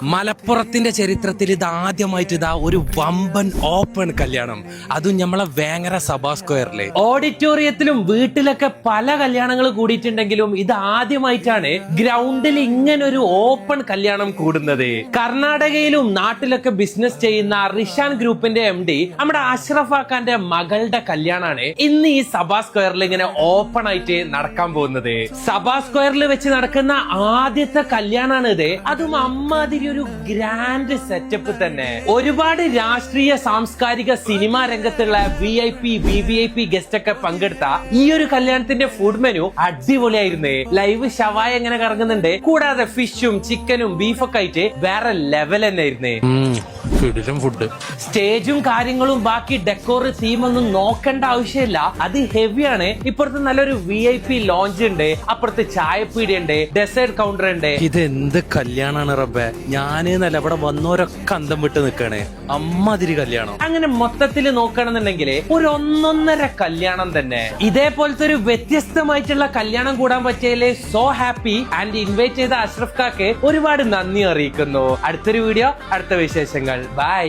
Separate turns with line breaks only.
മലപ്പുറത്തിന്റെ ചരിത്രത്തിൽ ഇത് ആദ്യമായിട്ട് ഒരു വമ്പൻ ഓപ്പൺ കല്യാണം, അതും നമ്മളെ വേങ്ങര സഭാ സ്ക്വയറില് ഓഡിറ്റോറിയത്തിലും വീട്ടിലൊക്കെ പല കല്യാണങ്ങൾ കൂടിയിട്ടുണ്ടെങ്കിലും ഇത് ആദ്യമായിട്ടാണ് ഗ്രൗണ്ടിൽ ഇങ്ങനെ ഒരു ഓപ്പൺ കല്യാണം കൂടുന്നത്. കർണാടകയിലും നാട്ടിലൊക്കെ ബിസിനസ് ചെയ്യുന്ന റിഷാൻ ഗ്രൂപ്പിന്റെ MD നമ്മുടെ അഷ്റഫ് ഖാന്റെ മകളുടെ കല്യാണമാണ് ഇന്ന് ഈ സഭാ സ്ക്വയറിൽ ഇങ്ങനെ ഓപ്പൺ ആയിട്ട് നടക്കാൻ പോകുന്നത്. സഭാ സ്ക്വയറിൽ വെച്ച് നടക്കുന്ന ആദ്യത്തെ കല്യാണമാണ് ഇത്. അതും അമ്മാതിരി ഒരു ഗ്രാൻഡ് സെറ്റപ്പ് തന്നെ. ഒരുപാട് രാഷ്ട്രീയ സാംസ്കാരിക സിനിമാ രംഗത്തുള്ള VIP VVIP ഗസ്റ്റ് ഒക്കെ പങ്കെടുത്ത ഈ ഒരു കല്യാണത്തിന്റെ ഫുഡ് മെനു അടിപൊളിയായിരുന്നു. ലൈവ് ഷവായ എങ്ങനെ കറങ്ങുന്നുണ്ട്, കൂടാതെ ഫിഷും ചിക്കനും ബീഫൊക്കെ ആയിട്ട് വേറെ ലെവൽ തന്നെ ആയിരുന്നു. ഫുഡ് സ്റ്റേജും കാര്യങ്ങളും ബാക്കി ഡെക്കോർ തീമൊന്നും നോക്കേണ്ട ആവശ്യമില്ല, അത് ഹെവിയാണ്. ഇപ്പുറത്ത് നല്ലൊരു VIP ലോഞ്ച് ഉണ്ട്, അപ്പുറത്ത് ചായപ്പീടി ഉണ്ട്, ഡെസേർട്ട് കൗണ്ടർ ഉണ്ട്. ഇത് എന്ത് കല്യാണാണ് റബ്ബേ, ഞാന് നല്ല ഇവിടെ വന്നോരൊക്കെ അന്തം വിട്ട് നിൽക്കണേ. അമ്മാതിരി കല്യാണം. അങ്ങനെ മൊത്തത്തിൽ നോക്കണമെന്നുണ്ടെങ്കിൽ ഒരു ഒന്നൊന്നര കല്യാണം തന്നെ. ഇതേപോലത്തെ ഒരു വ്യത്യസ്തമായിട്ടുള്ള കല്യാണം കൂടാൻ പറ്റിയതിൽ സോ ഹാപ്പി ആൻഡ് ഇൻവൈറ്റ് ചെയ്ത അഷ്റഫ് ഖാക്ക് ഒരുപാട് നന്ദി അറിയിക്കുന്നു. അടുത്തൊരു വീഡിയോ, അടുത്ത വിശേഷങ്ങൾ. ബൈ.